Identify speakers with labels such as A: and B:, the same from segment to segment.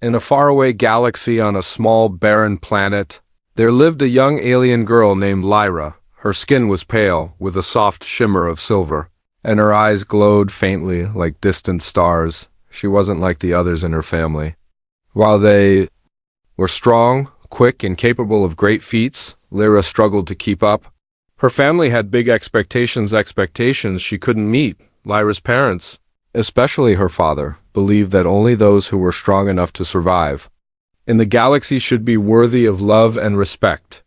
A: In a faraway galaxy on a small, barren planet, there lived a young alien girl named Lyra. Her skin was pale, with a soft shimmer of silver, and her eyes glowed faintly like distant stars. She wasn't like the others in her family. While they were strong, quick, and capable of great feats, Lyra struggled to keep up. Her family had big expectations she couldn't meet. Lyra's parents, especially her father, believed that only those who were strong enough to survive in the galaxy should be worthy of love and respect.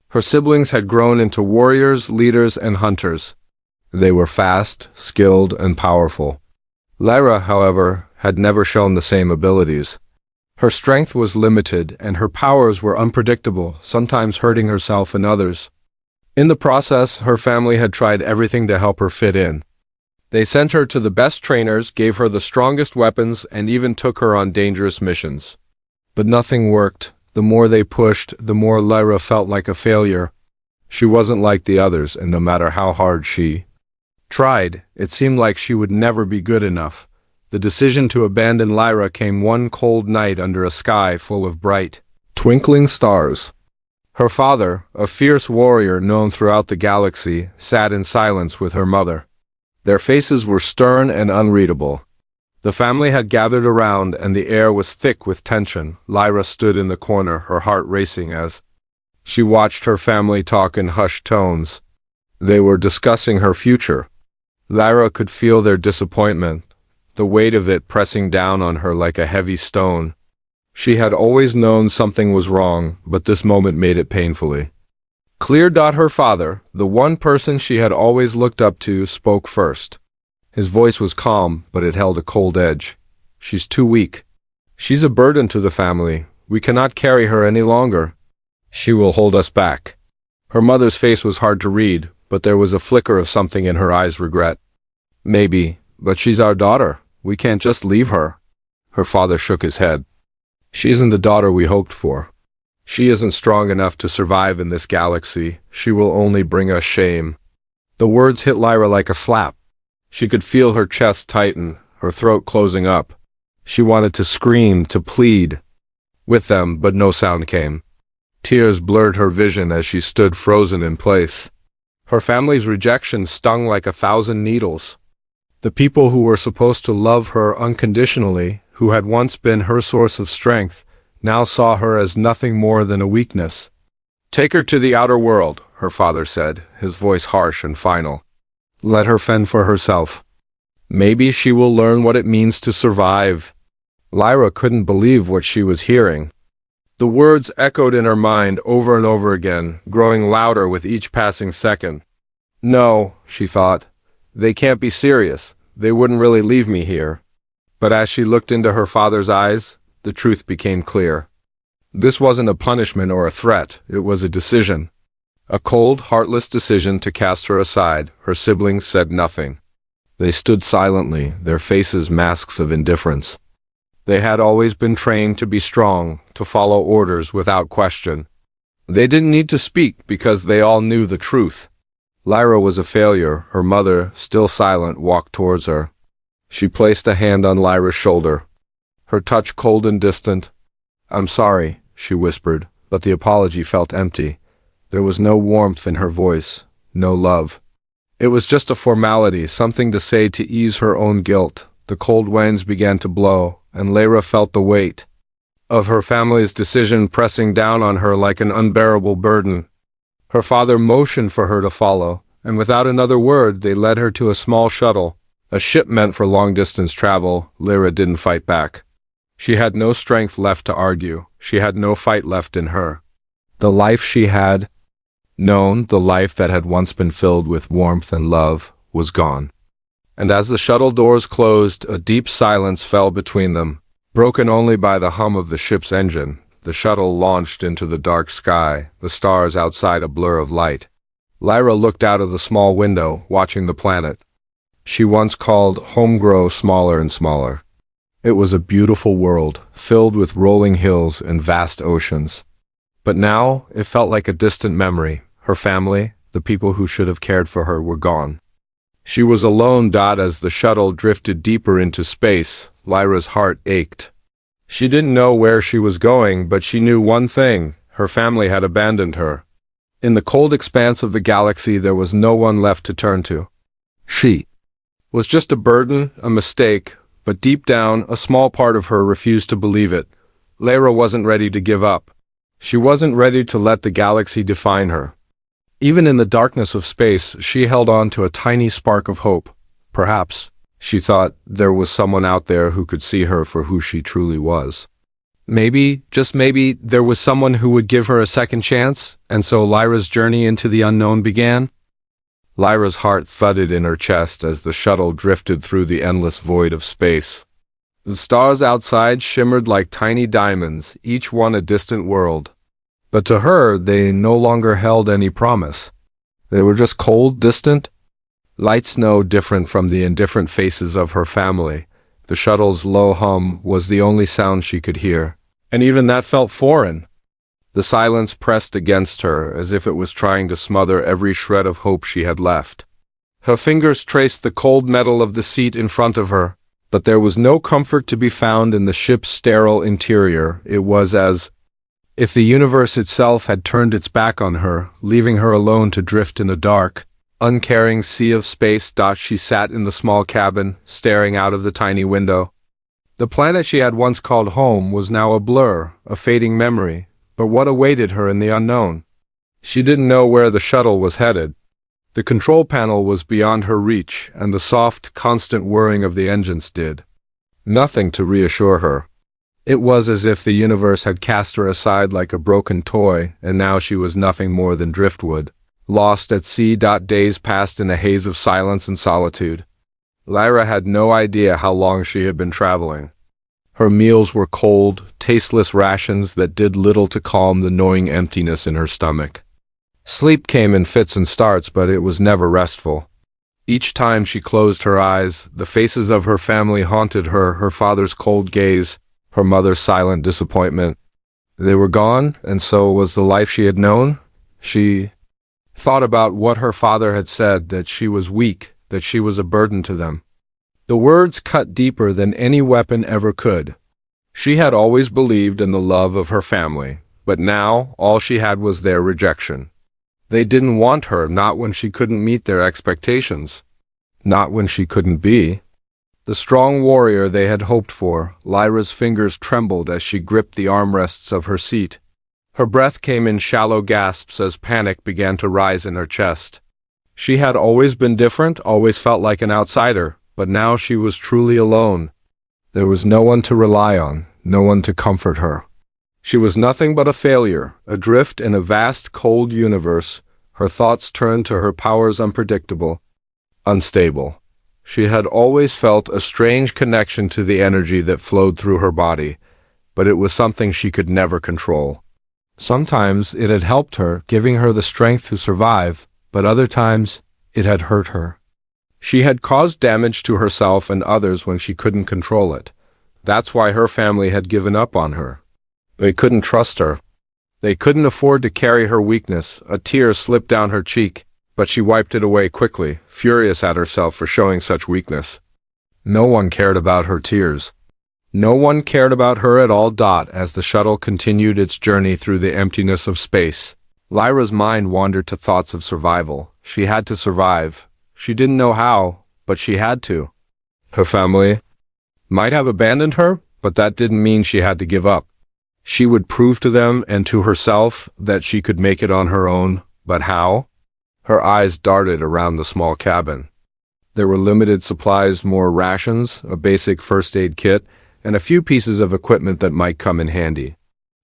A: Her siblings had grown into warriors, leaders, and hunters. They were fast, skilled, and powerful. Lyra, however, had never shown the same abilities. Her strength was limited, and her powers were unpredictable, sometimes hurting herself and others. In the process, her family had tried everything to help her fit in. They sent her to the best trainers, gave her the strongest weapons, and even took her on dangerous missions. But nothing worked. The more they pushed, the more Lyra felt like a failure. She wasn't like the others, and no matter how hard she tried, it seemed like she would never be good enough. The decision to abandon Lyra came one cold night under a sky full of bright, twinkling stars. Her father, a fierce warrior known throughout the galaxy, sat in silence with her mother. Their faces were stern and unreadable. The family had gathered around, and the air was thick with tension. Lyra stood in the corner, her heart racing as she watched her family talk in hushed tones. They were discussing her future. Lyra could feel their disappointment, the weight of it pressing down on her like a heavy stone. She had always known something was wrong, but this moment made it painfully clear. Her father, the one person she had always looked up to, spoke first. His voice was calm, but it held a cold edge. "She's too weak. She's a burden to the family. We cannot carry her any longer. She will hold us back." Her mother's face was hard to read, but there was a flicker of something in her eyes. Regret. "Maybe, but she's our daughter. We can't just leave her." Her father shook his head. "She isn't the daughter we hoped for. She isn't strong enough to survive in this galaxy. She will only bring us shame." The words hit Lyra like a slap. She could feel her chest tighten, her throat closing up. She wanted to scream, to plead with them, but no sound came. Tears blurred her vision as she stood frozen in place. Her family's rejection stung like 1,000 needles. The people who were supposed to love her unconditionally, who had once been her source of strength, now saw her as nothing more than a weakness. "Take her to the outer world," her father said, his voice harsh and final. "Let her fend for herself. Maybe she will learn what it means to survive." Lyra couldn't believe what she was hearing. The words echoed in her mind over and over again, growing louder with each passing second. "No," she thought. "They can't be serious. They wouldn't really leave me here." But as she looked into her father's eyes, the truth became clear. This wasn't a punishment or a threat, it was a decision. A cold, heartless decision to cast her aside. Her siblings said nothing. They stood silently, their faces masks of indifference. They had always been trained to be strong, to follow orders without question. They didn't need to speak because they all knew the truth. Lyra was a failure. Her mother, still silent, walked towards her. She placed a hand on Lyra's shoulder, her touch cold and distant. "I'm sorry," she whispered, but the apology felt empty. There was no warmth in her voice, no love. It was just a formality, something to say to ease her own guilt. The cold winds began to blow, and Lyra felt the weight of her family's decision pressing down on her like an unbearable burden. Her father motioned for her to follow, and without another word they led her to a small shuttle, a ship meant for long-distance travel. Lyra didn't fight back. She had no strength left to argue. She had no fight left in her. The life she had known, the life that had once been filled with warmth and love, was gone. And as the shuttle doors closed, a deep silence fell between them, broken only by the hum of the ship's engine. The shuttle launched into the dark sky, the stars outside a blur of light. Lyra looked out of the small window, watching the planet she once called home grow smaller and smaller. It was a beautiful world, filled with rolling hills and vast oceans. But now, it felt like a distant memory. Her family, the people who should have cared for her, were gone. She was alone. As the shuttle drifted deeper into space, Lyra's heart ached. She didn't know where she was going, but she knew one thing: her family had abandoned her. In the cold expanse of the galaxy, there was no one left to turn to. She was just a burden, a mistake, but deep down, a small part of her refused to believe it. Lyra wasn't ready to give up. She wasn't ready to let the galaxy define her. Even in the darkness of space, she held on to a tiny spark of hope. Perhaps, she thought, there was someone out there who could see her for who she truly was. Maybe, just maybe, there was someone who would give her a second chance, and so Lyra's journey into the unknown began. Lyra's heart thudded in her chest as the shuttle drifted through the endless void of space. The stars outside shimmered like tiny diamonds, each one a distant world. But to her, they no longer held any promise. They were just cold, distant, light snow, different from the indifferent faces of her family. The shuttle's low hum was the only sound she could hear, and even that felt foreign. The silence pressed against her as if it was trying to smother every shred of hope she had left. Her fingers traced the cold metal of the seat in front of her, but there was no comfort to be found in the ship's sterile interior. It was as if the universe itself had turned its back on her, leaving her alone to drift in a dark, uncaring sea of space. She sat in the small cabin, staring out of the tiny window. The planet she had once called home was now a blur, a fading memory. But what awaited her in the unknown? She didn't know where the shuttle was headed. The control panel was beyond her reach, and the soft, constant whirring of the engines did nothing to reassure her. It was as if the universe had cast her aside like a broken toy, and now she was nothing more than driftwood, lost at sea. Days passed in a haze of silence and solitude. Lyra had no idea how long she had been traveling. Her meals were cold, tasteless rations that did little to calm the gnawing emptiness in her stomach. Sleep came in fits and starts, but it was never restful. Each time she closed her eyes, the faces of her family haunted her, her father's cold gaze, her mother's silent disappointment. They were gone, and so was the life she had known. She thought about what her father had said, that she was weak, that she was a burden to them. The words cut deeper than any weapon ever could. She had always believed in the love of her family, but now all she had was their rejection. They didn't want her, not when she couldn't meet their expectations, not when she couldn't be the strong warrior they had hoped for. Lyra's fingers trembled as she gripped the armrests of her seat. Her breath came in shallow gasps as panic began to rise in her chest. She had always been different, always felt like an outsider, but now she was truly alone. There was no one to rely on, no one to comfort her. She was nothing but a failure, adrift in a vast, cold universe. Her thoughts turned to her powers, unpredictable, unstable. She had always felt a strange connection to the energy that flowed through her body, but it was something she could never control. Sometimes it had helped her, giving her the strength to survive, but other times it had hurt her. She had caused damage to herself and others when she couldn't control it. That's why her family had given up on her. They couldn't trust her. They couldn't afford to carry her weakness. A tear slipped down her cheek, but she wiped it away quickly, furious at herself for showing such weakness. No one cared about her tears. No one cared about her at all. As the shuttle continued its journey through the emptiness of space, Lyra's mind wandered to thoughts of survival. She had to survive. She didn't know how, but she had to. Her family might have abandoned her, but that didn't mean she had to give up. She would prove to them and to herself that she could make it on her own. But how? Her eyes darted around the small cabin. There were limited supplies, more rations, a basic first aid kit, and a few pieces of equipment that might come in handy.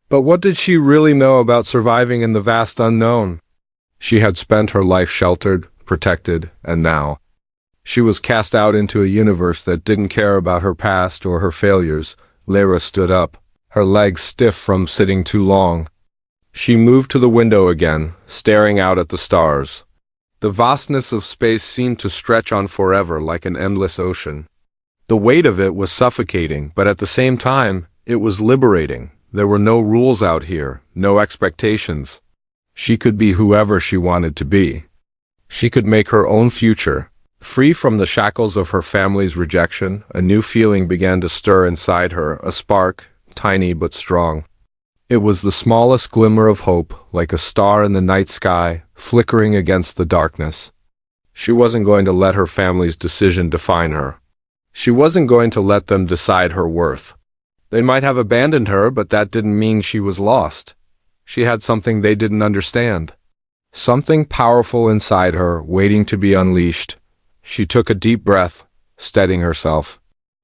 A: But what did she really know about surviving in the vast unknown? She had spent her life sheltered, protected, and now she was cast out into a universe that didn't care about her past or her failures. Lyra stood up, her legs stiff from sitting too long. She moved to the window again, staring out at the stars. The vastness of space seemed to stretch on forever like an endless ocean. The weight of it was suffocating, but at the same time, it was liberating. There were no rules out here, no expectations. She could be whoever she wanted to be. She could make her own future. Free from the shackles of her family's rejection, a new feeling began to stir inside her, a spark, tiny but strong. It was the smallest glimmer of hope, like a star in the night sky, flickering against the darkness. She wasn't going to let her family's decision define her. She wasn't going to let them decide her worth. They might have abandoned her, but that didn't mean she was lost. She had something they didn't understand. Something powerful inside her, waiting to be unleashed. She took a deep breath, steadying herself.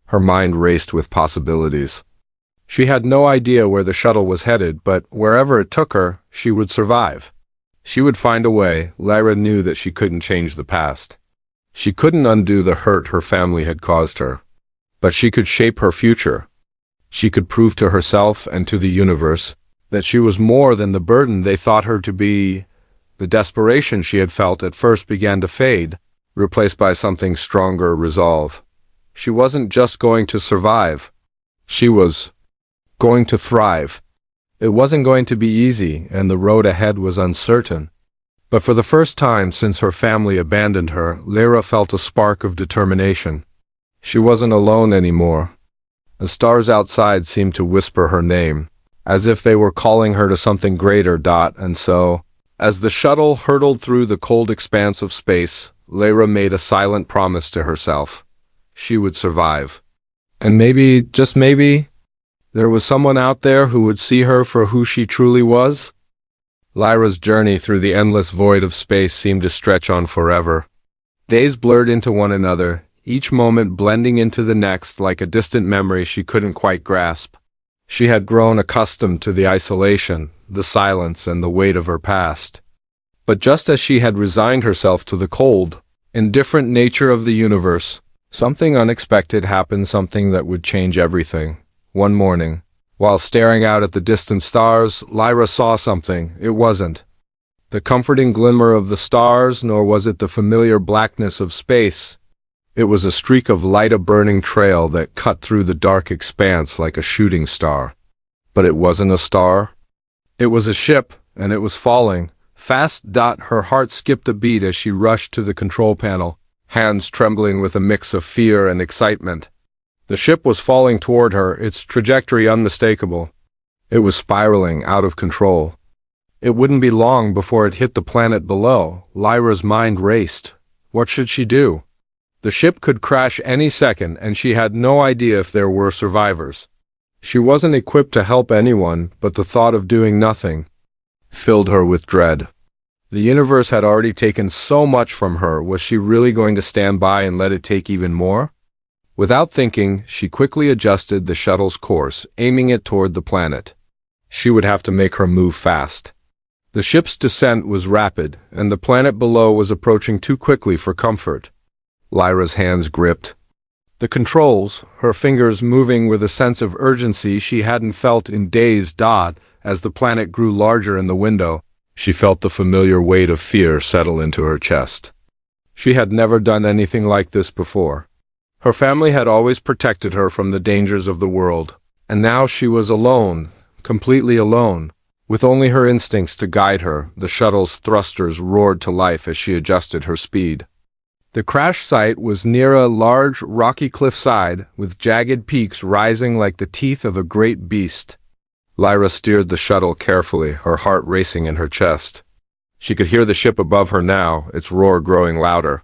A: Her mind raced with possibilities. She had no idea where the shuttle was headed, but wherever it took her, she would survive. She would find a way. Lyra knew that she couldn't change the past. She couldn't undo the hurt her family had caused her. But she could shape her future. She could prove to herself and to the universe that she was more than the burden they thought her to be. The desperation she had felt at first began to fade, replaced by something stronger: resolve. She wasn't just going to survive. She was going to thrive. It wasn't going to be easy, and the road ahead was uncertain. But for the first time since her family abandoned her, Lyra felt a spark of determination. She wasn't alone anymore. The stars outside seemed to whisper her name, as if they were calling her to something greater. And so, as the shuttle hurtled through the cold expanse of space, Lyra made a silent promise to herself. She would survive. And maybe, just maybe, there was someone out there who would see her for who she truly was. Lyra's journey through the endless void of space seemed to stretch on forever. Days blurred into one another, each moment blending into the next like a distant memory she couldn't quite grasp. She had grown accustomed to the isolation, the silence, and the weight of her past. But just as she had resigned herself to the cold, indifferent nature of the universe, something unexpected happened, something that would change everything. One morning, while staring out at the distant stars, Lyra saw something. It wasn't the comforting glimmer of the stars, nor was it the familiar blackness of space. It was a streak of light, a burning trail that cut through the dark expanse like a shooting star. But it wasn't a star. It was a ship, and it was falling fast. Her heart skipped a beat as she rushed to the control panel, hands trembling with a mix of fear and excitement. The ship was falling toward her, its trajectory unmistakable. It was spiraling out of control. It wouldn't be long before it hit the planet below. Lyra's mind raced. What should she do? The ship could crash any second, and she had no idea if there were survivors. She wasn't equipped to help anyone, but the thought of doing nothing filled her with dread. The universe had already taken so much from her. Was she really going to stand by and let it take even more? Without thinking, she quickly adjusted the shuttle's course, aiming it toward the planet. She would have to make her move fast. The ship's descent was rapid, and the planet below was approaching too quickly for comfort. Lyra's hands gripped the controls, her fingers moving with a sense of urgency she hadn't felt in days. As the planet grew larger in the window, she felt the familiar weight of fear settle into her chest. She had never done anything like this before. Her family had always protected her from the dangers of the world, and now she was alone, completely alone, with only her instincts to guide her. The shuttle's thrusters roared to life as she adjusted her speed. The crash site was near a large, rocky cliffside, with jagged peaks rising like the teeth of a great beast. Lyra steered the shuttle carefully, her heart racing in her chest. She could hear the ship above her now, its roar growing louder.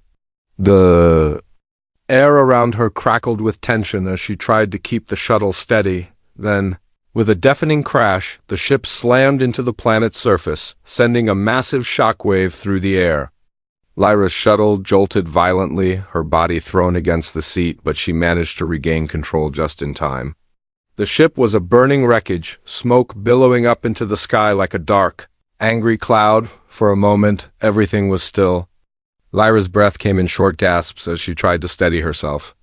A: The air around her crackled with tension as she tried to keep the shuttle steady. Then, with a deafening crash, the ship slammed into the planet's surface, sending a massive shockwave through the air. Lyra's shuttle jolted violently, her body thrown against the seat, but she managed to regain control just in time. The ship was a burning wreckage, smoke billowing up into the sky like a dark, angry cloud. For a moment, everything was still. Lyra's breath came in short gasps as she tried to steady herself.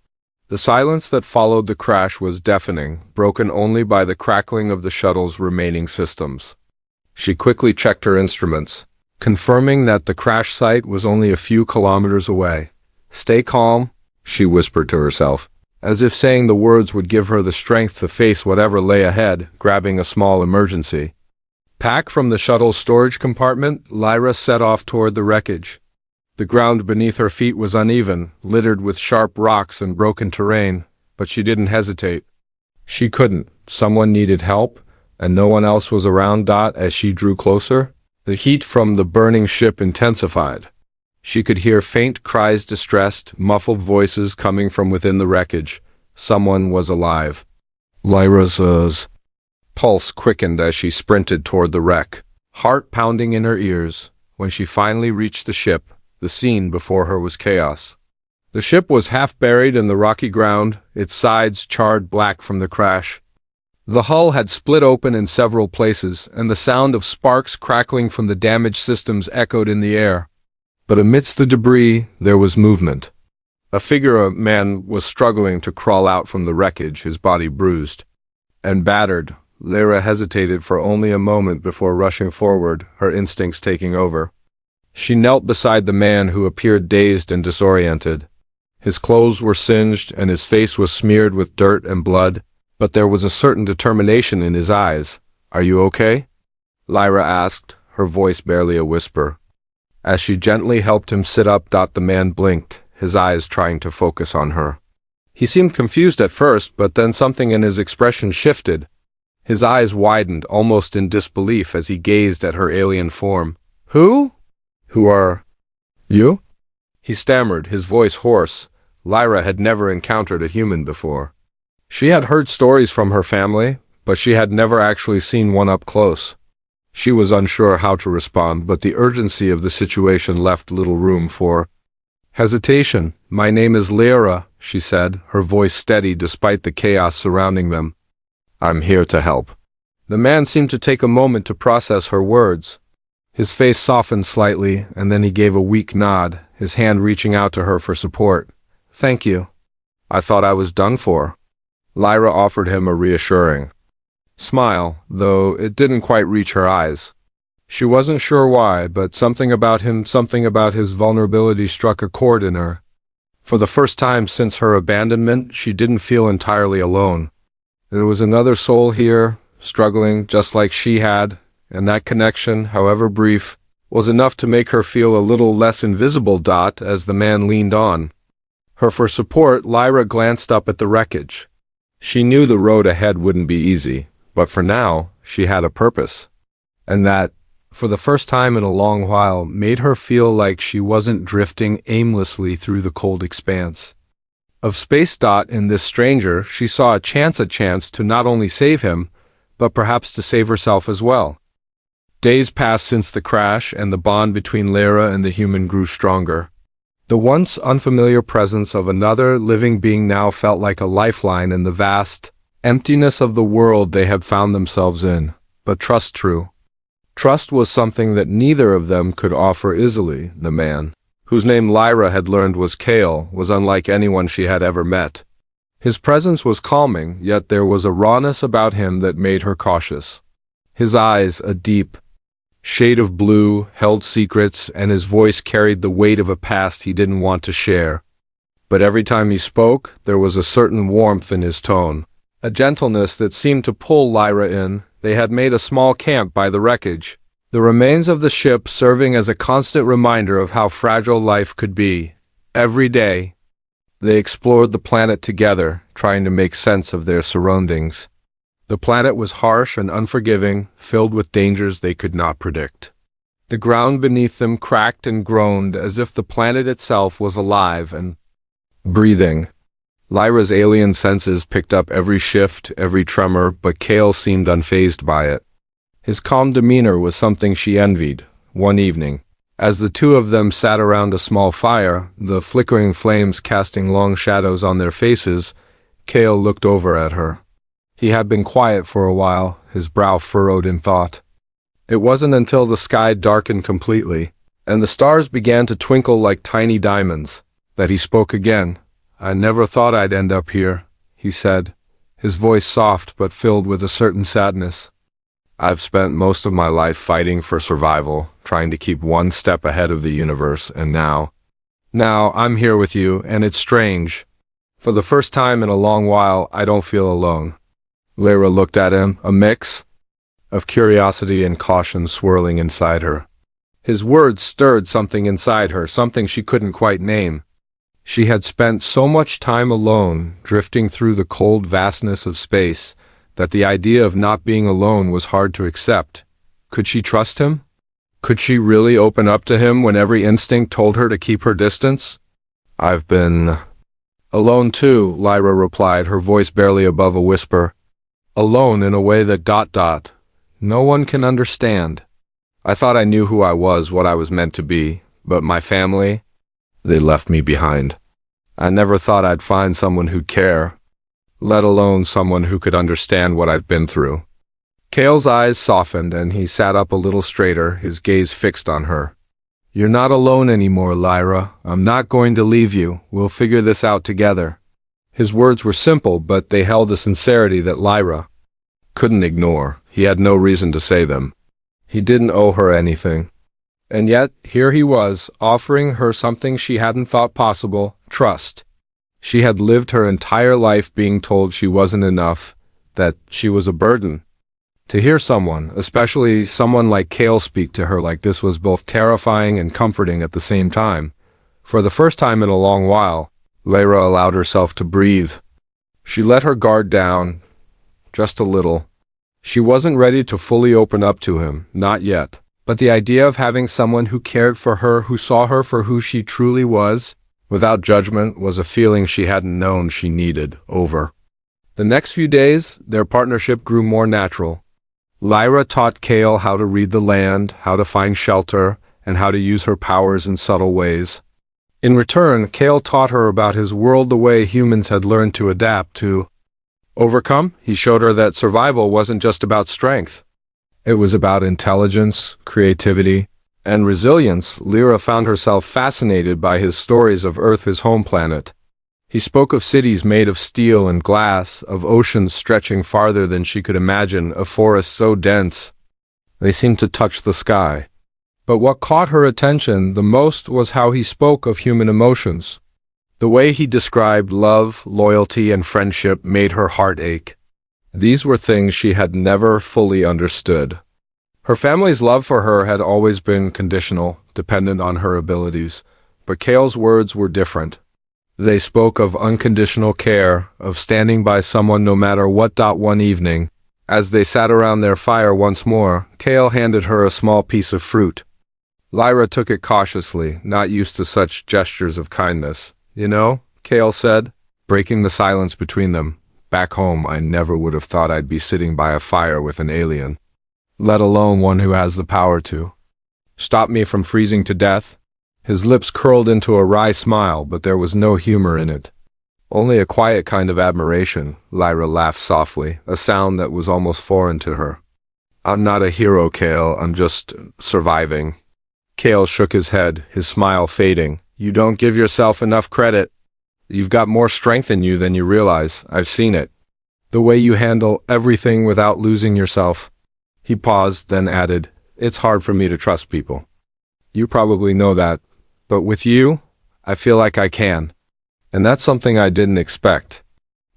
A: The silence that followed the crash was deafening, broken only by the crackling of the shuttle's remaining systems. She quickly checked her instruments, confirming that the crash site was only a few kilometers away. "Stay calm," she whispered to herself, as if saying the words would give her the strength to face whatever lay ahead. Grabbing a small emergency pack from the shuttle's storage compartment, Lyra set off toward the wreckage. The ground beneath her feet was uneven, littered with sharp rocks and broken terrain, but she didn't hesitate. She couldn't. Someone needed help, and no one else was around. As she drew closer, the heat from the burning ship intensified. She could hear faint cries, distressed, muffled voices coming from within the wreckage. Someone was alive. Lyra's pulse quickened as she sprinted toward the wreck, heart pounding in her ears. When she finally reached the ship, the scene before her was chaos. The ship was half buried in the rocky ground, its sides charred black from the crash. The hull had split open in several places, and the sound of sparks crackling from the damaged systems echoed in the air. But amidst the debris, there was movement. A man was struggling to crawl out from the wreckage, his body bruised and battered. Lyra hesitated for only a moment before rushing forward, her instincts taking over. She knelt beside the man, who appeared dazed and disoriented. His clothes were singed and his face was smeared with dirt and blood, but there was a certain determination in his eyes. "Are you okay?" Lyra asked, her voice barely a whisper. As she gently helped him sit up, the man blinked, his eyes trying to focus on her. He seemed confused at first, but then something in his expression shifted. His eyes widened, almost in disbelief, as he gazed at her alien form. Who are you?" he stammered, his voice hoarse. Lyra had never encountered a human before. She had heard stories from her family, but she had never actually seen one up close. She was unsure how to respond, but the urgency of the situation left little room for hesitation. "My name is Lyra," she said, her voice steady despite the chaos surrounding them. "I'm here to help." The man seemed to take a moment to process her words. His face softened slightly, and then he gave a weak nod, his hand reaching out to her for support. "Thank you. I thought I was done for." Lyra offered him a reassuring smile, though it didn't quite reach her eyes. She wasn't sure why, but something about his vulnerability struck a chord in her. For the first time since her abandonment, she didn't feel entirely alone. There was another soul here, struggling just like she had, and that connection, however brief, was enough to make her feel a little less invisible. As the man leaned on her for support, Lyra glanced up at the wreckage. She knew the road ahead wouldn't be easy, but for now, she had a purpose. And that, for the first time in a long while, made her feel like she wasn't drifting aimlessly through the cold expanse of space. In this stranger, she saw a chance to not only save him, but perhaps to save herself as well. Days passed since the crash, and the bond between Lyra and the human grew stronger. The once unfamiliar presence of another living being now felt like a lifeline in the vast emptiness of the world they had found themselves in. But trust was something that neither of them could offer easily. The man, whose name Lyra had learned was Kale, was unlike anyone she had ever met. His presence was calming, yet there was a rawness about him that made her cautious. His eyes, a deep shade of blue, held secrets, and his voice carried the weight of a past he didn't want to share. But every time he spoke, there was a certain warmth in his tone, a gentleness that seemed to pull Lyra in. They had made a small camp by the wreckage, the remains of the ship serving as a constant reminder of how fragile life could be. Every day, they explored the planet together, trying to make sense of their surroundings. The planet was harsh and unforgiving, filled with dangers they could not predict. The ground beneath them cracked and groaned as if the planet itself was alive and breathing. Lyra's alien senses picked up every shift, every tremor, but Kale seemed unfazed by it. His calm demeanor was something she envied. One evening, as the two of them sat around a small fire, the flickering flames casting long shadows on their faces, Kale looked over at her. He had been quiet for a while, his brow furrowed in thought. It wasn't until the sky darkened completely, and the stars began to twinkle like tiny diamonds, that he spoke again. "I never thought I'd end up here," he said, his voice soft but filled with a certain sadness. "I've spent most of my life fighting for survival, trying to keep one step ahead of the universe, and now I'm here with you, and it's strange. For the first time in a long while, I don't feel alone." Lyra looked at him, a mix of curiosity and caution swirling inside her. His words stirred something inside her, something she couldn't quite name. She had spent so much time alone, drifting through the cold vastness of space, that the idea of not being alone was hard to accept. Could she trust him? Could she really open up to him when every instinct told her to keep her distance? "I've been alone too," Lyra replied, her voice barely above a whisper. "Alone in a way that ... no one can understand. I thought I knew who I was, what I was meant to be, but my family, they left me behind. I never thought I'd find someone who'd care, let alone someone who could understand what I've been through." Cale's eyes softened and he sat up a little straighter, his gaze fixed on her. "You're not alone anymore, Lyra. I'm not going to leave you. We'll figure this out together." His words were simple, but they held a sincerity that Lyra couldn't ignore. He had no reason to say them. He didn't owe her anything. And yet, here he was, offering her something she hadn't thought possible: trust. She had lived her entire life being told she wasn't enough, that she was a burden. To hear someone, especially someone like Cale, speak to her like this was both terrifying and comforting at the same time. For the first time in a long while, Lyra allowed herself to breathe. She let her guard down, just a little. She wasn't ready to fully open up to him, not yet. But the idea of having someone who cared for her, who saw her for who she truly was, without judgment, was a feeling she hadn't known she needed. Over the next few days, their partnership grew more natural. Lyra taught Cale how to read the land, how to find shelter, and how to use her powers in subtle ways. In return, Cale taught her about his world the way humans had learned to adapt, to overcome. He showed her that survival wasn't just about strength. It was about intelligence, creativity, and resilience. Lyra found herself fascinated by his stories of Earth, his home planet. He spoke of cities made of steel and glass, of oceans stretching farther than she could imagine, of forests so dense they seemed to touch the sky. But what caught her attention the most was how he spoke of human emotions. The way he described love, loyalty, and friendship made her heart ache. These were things she had never fully understood. Her family's love for her had always been conditional, dependent on her abilities, but Cale's words were different. They spoke of unconditional care, of standing by someone no matter what. One evening, as they sat around their fire once more, Cale handed her a small piece of fruit. Lyra took it cautiously, not used to such gestures of kindness. "You know," Cale said, breaking the silence between them, "back home I never would have thought I'd be sitting by a fire with an alien, let alone one who has the power to stop me from freezing to death." His lips curled into a wry smile, but there was no humor in it. Only a quiet kind of admiration. Lyra laughed softly, a sound that was almost foreign to her. "I'm not a hero, Cale. I'm just surviving." Cale shook his head, his smile fading. "You don't give yourself enough credit. You've got more strength in you than you realize. I've seen it. The way you handle everything without losing yourself." He paused, then added, "It's hard for me to trust people. You probably know that. But with you, I feel like I can. And that's something I didn't expect."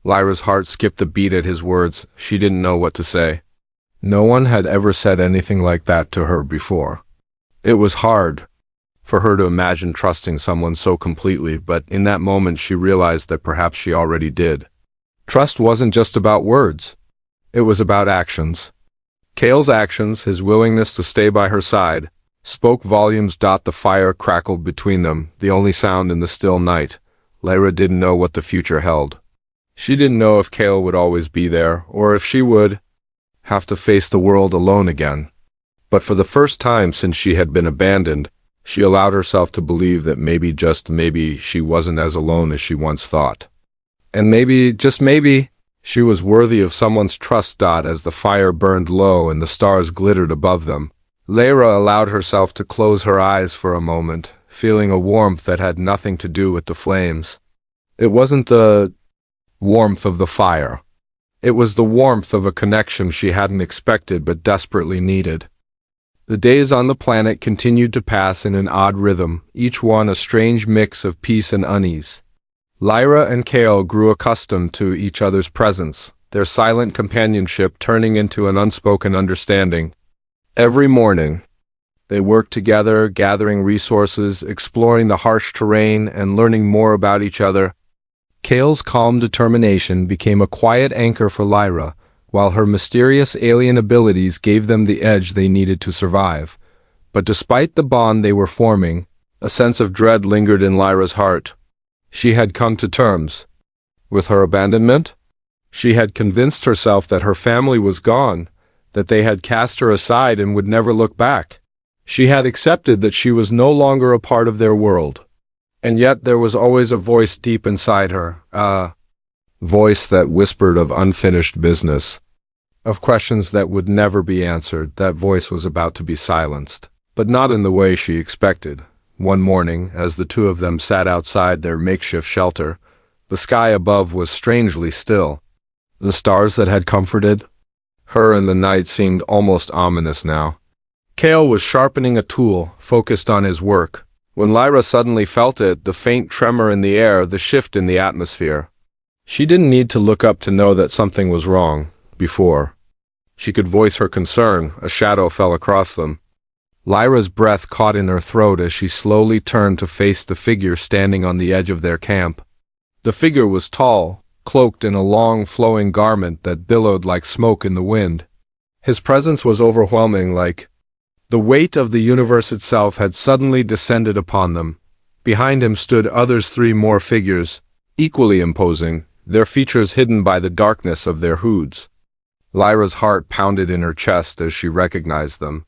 A: Lyra's heart skipped a beat at his words. She didn't know what to say. No one had ever said anything like that to her before. It was hard for her to imagine trusting someone so completely, but in that moment she realized that perhaps she already did. Trust wasn't just about words. It was about actions. Cale's actions, his willingness to stay by her side, spoke volumes. The fire crackled between them, the only sound in the still night. Lyra didn't know what the future held. She didn't know if Cale would always be there, or if she would have to face the world alone again. But for the first time since she had been abandoned, she allowed herself to believe that maybe, just maybe, she wasn't as alone as she once thought. And maybe, just maybe, she was worthy of someone's trust. As the fire burned low and the stars glittered above them, Lyra allowed herself to close her eyes for a moment, feeling a warmth that had nothing to do with the flames. It wasn't the warmth of the fire. It was the warmth of a connection she hadn't expected but desperately needed. The days on the planet continued to pass in an odd rhythm, each one a strange mix of peace and unease. Lyra and Cale grew accustomed to each other's presence, their silent companionship turning into an unspoken understanding. Every morning, They worked together, gathering resources, exploring the harsh terrain, and learning more about each other. Kale's calm determination became a quiet anchor for Lyra, while her mysterious alien abilities gave them the edge they needed to survive. But despite the bond they were forming, a sense of dread lingered in Lyra's heart. She had come to terms with her abandonment. She had convinced herself that her family was gone, that they had cast her aside and would never look back. She had accepted that she was no longer a part of their world. And yet there was always a voice deep inside her, a voice that whispered of unfinished business, of questions that would never be answered. That voice was about to be silenced, but not in the way she expected. One morning, as the two of them sat outside their makeshift shelter, the sky above was strangely still. The stars that had comforted her in the night seemed almost ominous now. Kale was sharpening a tool, focused on his work, when Lyra suddenly felt it, the faint tremor in the air, the shift in the atmosphere. She didn't need to look up to know that something was wrong. Before she could voice her concern, a shadow fell across them. Lyra's breath caught in her throat as she slowly turned to face the figure standing on the edge of their camp. The figure was tall, cloaked in a long, flowing garment that billowed like smoke in the wind. His presence was overwhelming, like the weight of the universe itself had suddenly descended upon them. Behind him stood others, three more figures, equally imposing, their features hidden by the darkness of their hoods. Lyra's heart pounded in her chest as she recognized them.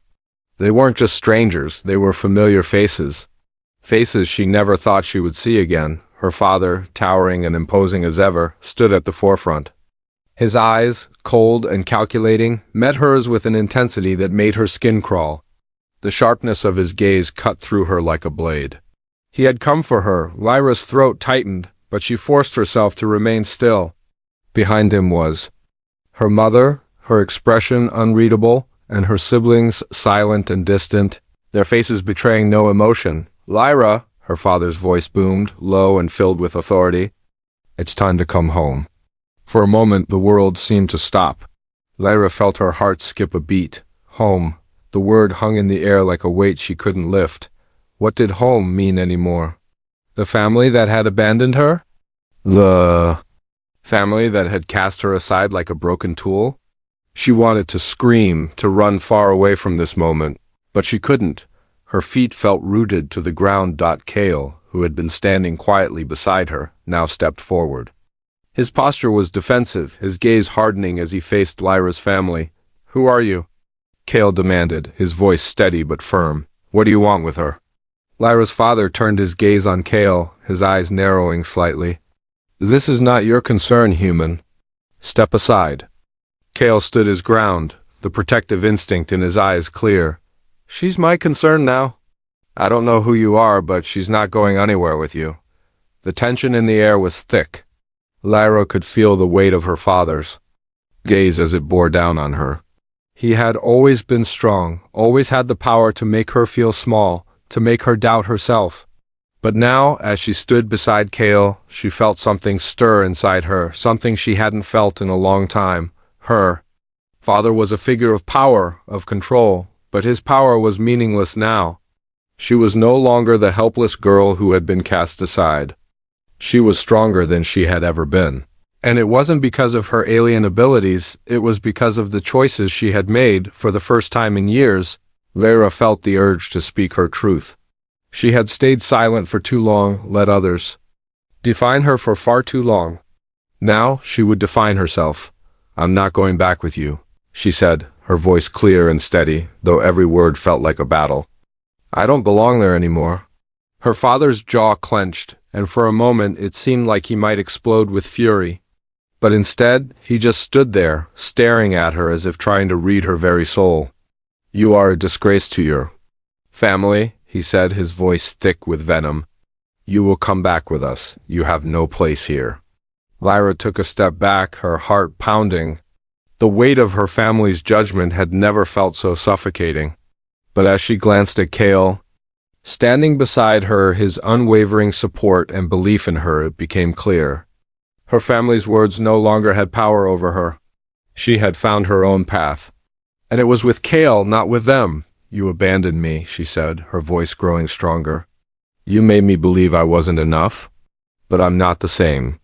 A: They weren't just strangers, they were familiar faces. Faces she never thought she would see again. Her father, towering and imposing as ever, stood at the forefront. His eyes, cold and calculating, met hers with an intensity that made her skin crawl. The sharpness of his gaze cut through her like a blade. He had come for her. Lyra's throat tightened, but she forced herself to remain still. Behind him was her mother, her expression unreadable, and her siblings silent and distant, their faces betraying no emotion. "Lyra," her father's voice boomed, low and filled with authority. "It's time to come home." For a moment the world seemed to stop. Lyra felt her heart skip a beat. Home. The word hung in the air like a weight she couldn't lift. What did home mean anymore? The family that had abandoned her? The family that had cast her aside like a broken tool? She wanted to scream, to run far away from this moment, but she couldn't. Her feet felt rooted to the ground. Kale, who had been standing quietly beside her, now stepped forward. His posture was defensive, his gaze hardening as he faced Lyra's family. "Who are you?" Kale demanded, his voice steady but firm. "What do you want with her?" Lyra's father turned his gaze on Kale, his eyes narrowing slightly. "This is not your concern, human. Step aside." Kale stood his ground, the protective instinct in his eyes clear. "She's my concern now. I don't know who you are, but she's not going anywhere with you." The tension in the air was thick. Lyra could feel the weight of her father's gaze as it bore down on her. He had always been strong, always had the power to make her feel small, to make her doubt herself. But now, as she stood beside Kale, she felt something stir inside her, something she hadn't felt in a long time. Her father was a figure of power, of control, but his power was meaningless now. She was no longer the helpless girl who had been cast aside. She was stronger than she had ever been. And it wasn't because of her alien abilities, it was because of the choices she had made. For the first time in years, Lyra felt the urge to speak her truth. She had stayed silent for too long, let others define her for far too long. Now she would define herself. "I'm not going back with you," she said, her voice clear and steady, though every word felt like a battle. "I don't belong there anymore." Her father's jaw clenched, and for a moment it seemed like he might explode with fury. But instead, he just stood there, staring at her as if trying to read her very soul. "You are a disgrace to your family," he said, his voice thick with venom. "You will come back with us. You have no place here." Lyra took a step back, her heart pounding. The weight of her family's judgment had never felt so suffocating. But as she glanced at Kale, standing beside her, his unwavering support and belief in her, it became clear. Her family's words no longer had power over her. She had found her own path. And it was with Kale, not with them, You abandoned me, she said, her voice growing stronger. You made me believe I wasn't enough, but I'm not the same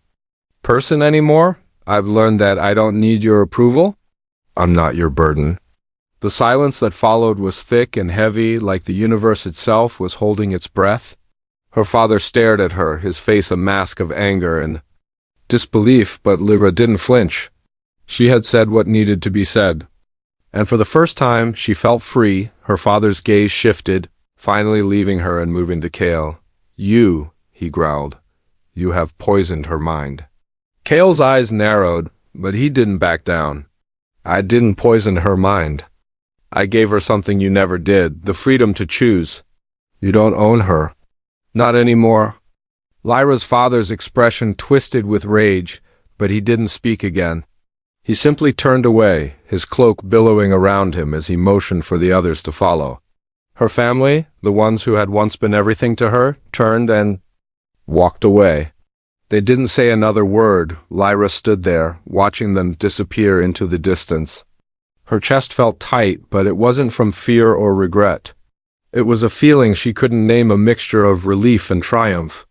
A: person anymore. I've learned that I don't need your approval. I'm not your burden. The silence that followed was thick and heavy, like the universe itself was holding its breath. Her father stared at her, his face a mask of anger and disbelief, but Lyra didn't flinch. She had said what needed to be said. And for the first time, she felt free. Her father's gaze shifted, finally leaving her and moving to Kale. You, he growled, you have poisoned her mind. Kale's eyes narrowed, but he didn't back down. I didn't poison her mind. I gave her something you never did, the freedom to choose. You don't own her. Not anymore. Lyra's father's expression twisted with rage, but he didn't speak again. He simply turned away, his cloak billowing around him as he motioned for the others to follow. Her family, the ones who had once been everything to her, turned and walked away. They didn't say another word. Lyra stood there, watching them disappear into the distance. Her chest felt tight, but it wasn't from fear or regret. It was a feeling she couldn't name, a mixture of relief and triumph.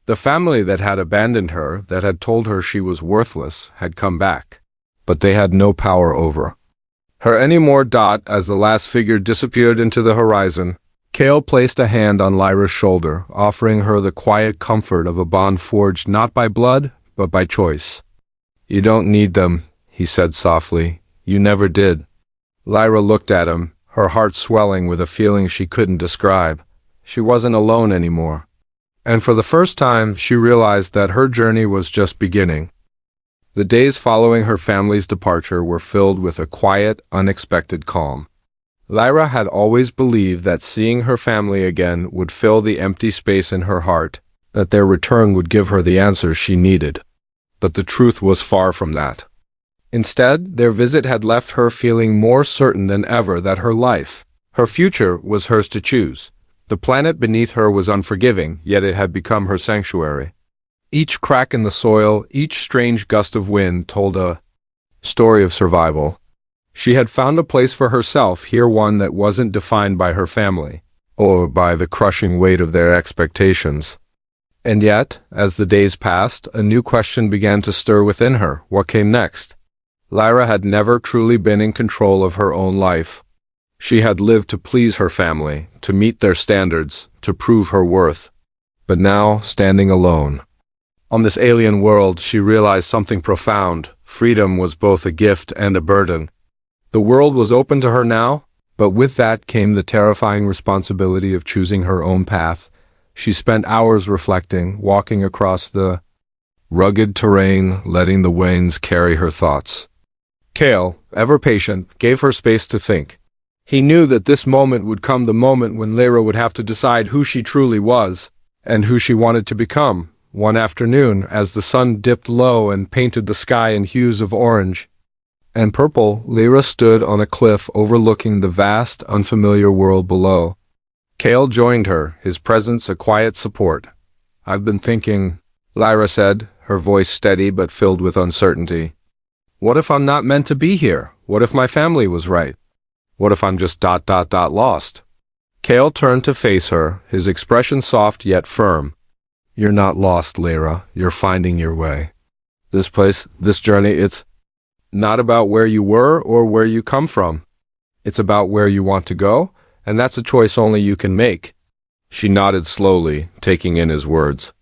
A: The family that had abandoned her, that had told her she was worthless, had come back. But they had no power over her anymore. As the last figure disappeared into the horizon, Kale placed a hand on Lyra's shoulder, offering her the quiet comfort of a bond forged not by blood, but by choice. You don't need them, he said softly. You never did. Lyra looked at him, her heart swelling with a feeling she couldn't describe. She wasn't alone anymore. And for the first time, she realized that her journey was just beginning. The days following her family's departure were filled with a quiet, unexpected calm. Lyra had always believed that seeing her family again would fill the empty space in her heart, that their return would give her the answers she needed. But the truth was far from that. Instead, their visit had left her feeling more certain than ever that her life, her future, was hers to choose. The planet beneath her was unforgiving, yet it had become her sanctuary. Each crack in the soil, each strange gust of wind told a story of survival. She had found a place for herself here, one that wasn't defined by her family, or by the crushing weight of their expectations. And yet, as the days passed, a new question began to stir within her. What came next? Lyra had never truly been in control of her own life. She had lived to please her family, to meet their standards, to prove her worth. But now, standing alone on this alien world, she realized something profound. Freedom was both a gift and a burden. The world was open to her now, but with that came the terrifying responsibility of choosing her own path. She spent hours reflecting, walking across the rugged terrain, letting the winds carry her thoughts. Kale, ever patient, gave her space to think. He knew that this moment would come, the moment when Lyra would have to decide who she truly was and who she wanted to become. One afternoon, as the sun dipped low and painted the sky in hues of orange and purple, Lyra stood on a cliff overlooking the vast, unfamiliar world below. Kale joined her, his presence a quiet support. I've been thinking, Lyra said, her voice steady but filled with uncertainty. What if I'm not meant to be here? What if my family was right? What if I'm just lost? Kale turned to face her, his expression soft yet firm. You're not lost, Lyra. You're finding your way. This place, this journey, it's not about where you were or where you come from. It's about where you want to go, and that's a choice only you can make. She nodded slowly, taking in his words.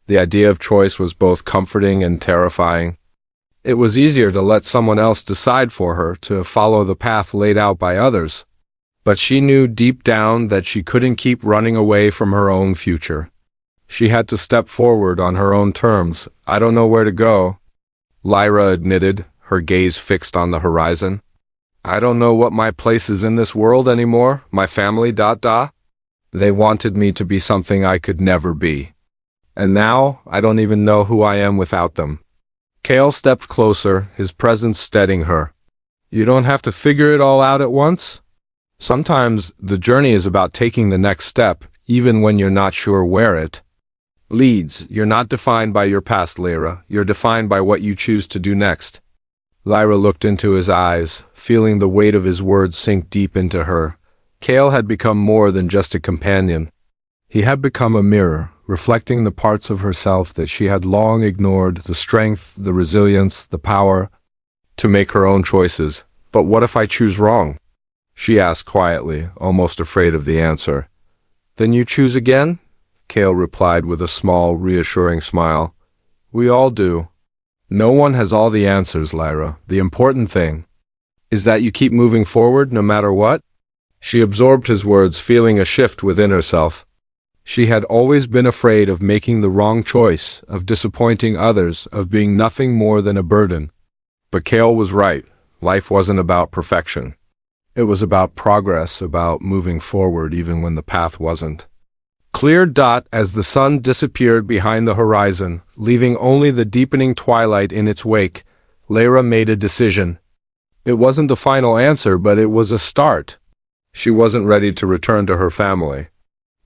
A: The idea of choice was both comforting and terrifying. It was easier to let someone else decide for her, to follow the path laid out by others. But she knew deep down that she couldn't keep running away from her own future. She had to step forward on her own terms. I don't know where to go, Lyra admitted, her gaze fixed on the horizon. I don't know what my place is in this world anymore. My family, They wanted me to be something I could never be. And now, I don't even know who I am without them. Kale stepped closer, his presence steadying her. You don't have to figure it all out at once. Sometimes the journey is about taking the next step, even when you're not sure where it leads. You're not defined by your past, Lyra. You're defined by what you choose to do next. Lyra looked into his eyes, feeling the weight of his words sink deep into her. Kale had become more than just a companion. He had become a mirror, reflecting the parts of herself that she had long ignored, the strength, the resilience, the power to make her own choices. But what if I choose wrong? She asked quietly, almost afraid of the answer. Then you choose again? Kale replied with a small, reassuring smile. We all do. No one has all the answers, Lyra. The important thing is that you keep moving forward no matter what. She absorbed his words, feeling a shift within herself. She had always been afraid of making the wrong choice, of disappointing others, of being nothing more than a burden. But Kale was right. Life wasn't about perfection. It was about progress, about moving forward even when the path wasn't. Clear dot as the sun disappeared behind the horizon, leaving only the deepening twilight in its wake, Lyra made a decision. It wasn't the final answer, but it was a start. She wasn't ready to return to her family.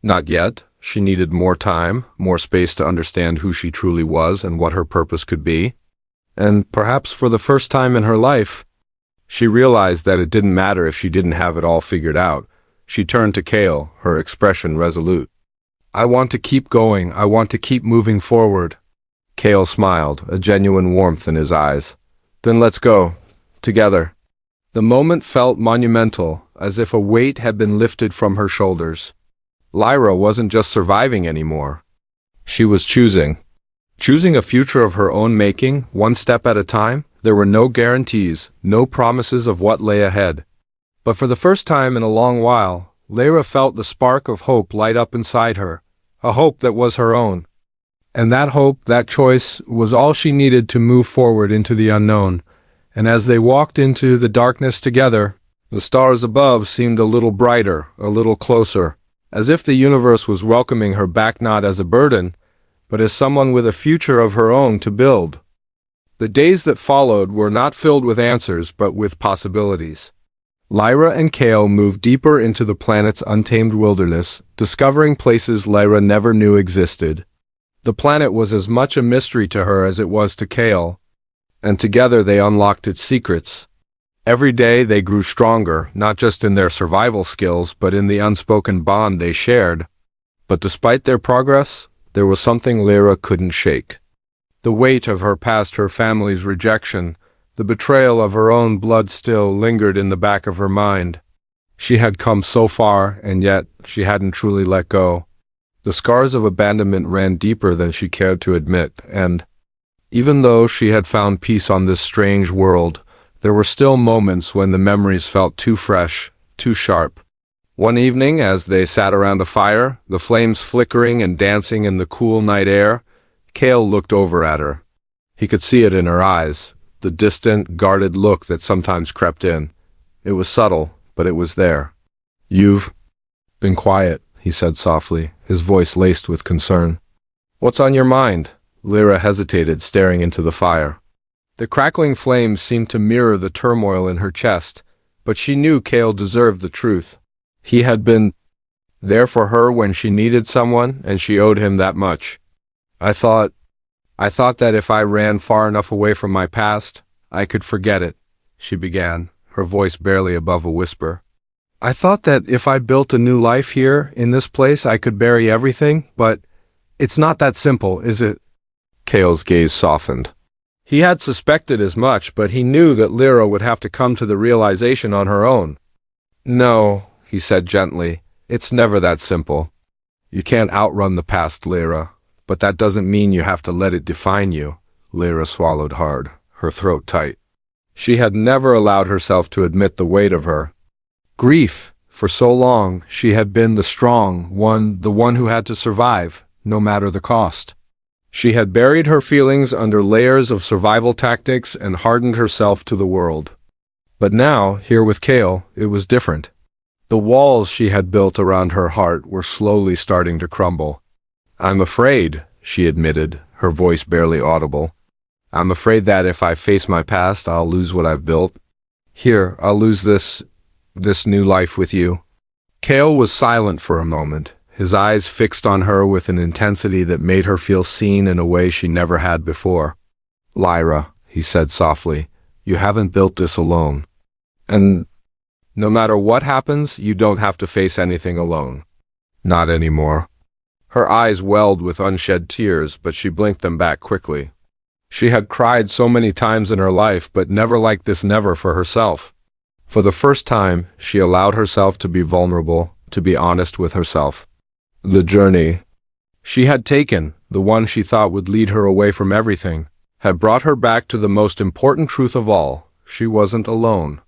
A: Not yet. She needed more time, more space to understand who she truly was and what her purpose could be. And perhaps for the first time in her life, she realized that it didn't matter if she didn't have it all figured out. She turned to Kale, her expression resolute. I want to keep going. I want to keep moving forward. Kale smiled, a genuine warmth in his eyes. Then let's go. Together. The moment felt monumental, as if a weight had been lifted from her shoulders. Lyra wasn't just surviving anymore. She was choosing. Choosing a future of her own making, one step at a time. There were no guarantees, no promises of what lay ahead. But for the first time in a long while, Lyra felt the spark of hope light up inside her, a hope that was her own. And that hope, that choice, was all she needed to move forward into the unknown. And as they walked into the darkness together, the stars above seemed a little brighter, a little closer, as if the universe was welcoming her back not as a burden, but as someone with a future of her own to build. The days that followed were not filled with answers, but with possibilities. Lyra and Kale moved deeper into the planet's untamed wilderness, discovering places Lyra never knew existed. The planet was as much a mystery to her as it was to Kale, and together they unlocked its secrets. Every day they grew stronger, not just in their survival skills, but in the unspoken bond they shared. But despite their progress, there was something Lyra couldn't shake. The weight of her past, her family's rejection, the betrayal of her own blood still lingered in the back of her mind. She had come so far, and yet she hadn't truly let go. The scars of abandonment ran deeper than she cared to admit, and even though she had found peace on this strange world, there were still moments when the memories felt too fresh, too sharp. One evening, as they sat around a fire, the flames flickering and dancing in the cool night air, Kale looked over at her. He could see it in her eyes, the distant, guarded look that sometimes crept in. It was subtle, but it was there. You've been quiet, he said softly, his voice laced with concern. What's on your mind? Lyra hesitated, staring into the fire. The crackling flames seemed to mirror the turmoil in her chest, but she knew Kale deserved the truth. He had been there for her when she needed someone, and she owed him that much. I thought that if I ran far enough away from my past, I could forget it, she began, her voice barely above a whisper. I thought that if I built a new life here, in this place, I could bury everything, but it's not that simple, is it? Kale's gaze softened. He had suspected as much, but he knew that Lyra would have to come to the realization on her own. No, he said gently, it's never that simple. You can't outrun the past, Lyra, but that doesn't mean you have to let it define you. Lyra swallowed hard, her throat tight. She had never allowed herself to admit the weight of her grief. For so long, she had been the strong one, the one who had to survive, no matter the cost. She had buried her feelings under layers of survival tactics and hardened herself to the world. But now, here with Kale, it was different. The walls she had built around her heart were slowly starting to crumble. I'm afraid, she admitted, her voice barely audible. I'm afraid that if I face my past, I'll lose what I've built. Here, I'll lose this new life with you. Kale was silent for a moment, his eyes fixed on her with an intensity that made her feel seen in a way she never had before. Lyra, he said softly, you haven't built this alone. And No matter what happens, you don't have to face anything alone. Not anymore. Her eyes welled with unshed tears, but she blinked them back quickly. She had cried so many times in her life, but never like this, never for herself. For the first time, she allowed herself to be vulnerable, to be honest with herself. The journey she had taken, the one she thought would lead her away from everything, had brought her back to the most important truth of all. She wasn't alone.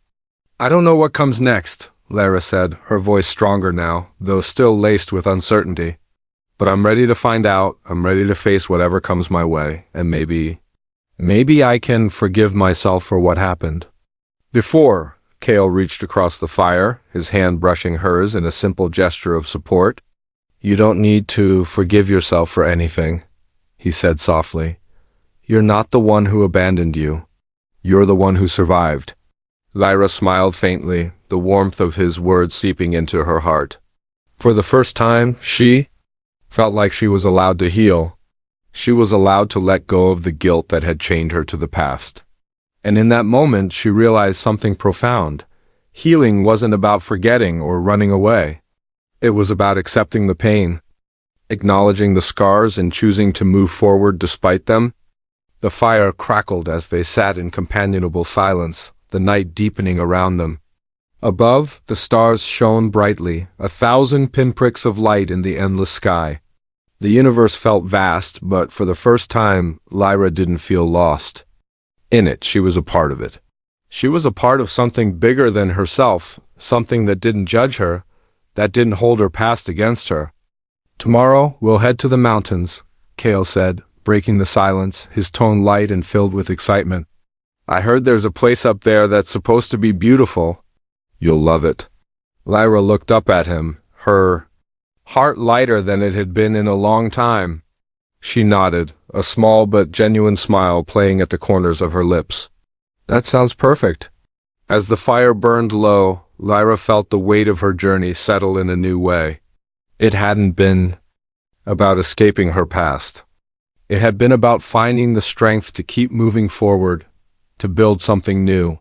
A: I don't know what comes next, Lyra said, her voice stronger now, though still laced with uncertainty. But I'm ready to find out, I'm ready to face whatever comes my way, and maybe I can forgive myself for what happened. Before, Cale reached across the fire, his hand brushing hers in a simple gesture of support. You don't need to forgive yourself for anything, he said softly. You're not the one who abandoned you. You're the one who survived. Lyra smiled faintly, the warmth of his words seeping into her heart. For the first time, she felt like she was allowed to heal. She was allowed to let go of the guilt that had chained her to the past. And in that moment, she realized something profound. Healing wasn't about forgetting or running away. It was about accepting the pain, acknowledging the scars and choosing to move forward despite them. The fire crackled as they sat in companionable silence, the night deepening around them. Above, the stars shone brightly, 1,000 pinpricks of light in the endless sky. The universe felt vast, but for the first time, Lyra didn't feel lost. In it, she was a part of it. She was a part of something bigger than herself, something that didn't judge her, that didn't hold her past against her. Tomorrow, we'll head to the mountains, Cale said, breaking the silence, his tone light and filled with excitement. I heard there's a place up there that's supposed to be beautiful. You'll love it. Lyra looked up at him, her heart lighter than it had been in a long time. She nodded, a small but genuine smile playing at the corners of her lips. That sounds perfect. As the fire burned low, Lyra felt the weight of her journey settle in a new way. It hadn't been about escaping her past. It had been about finding the strength to keep moving forward, to build something new.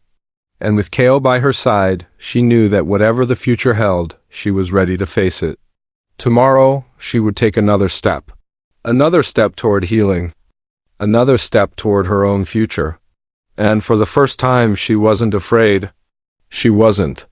A: And with Cale by her side, she knew that whatever the future held, she was ready to face it. Tomorrow, she would take another step toward healing, another step toward her own future. And for the first time, she wasn't afraid. She wasn't.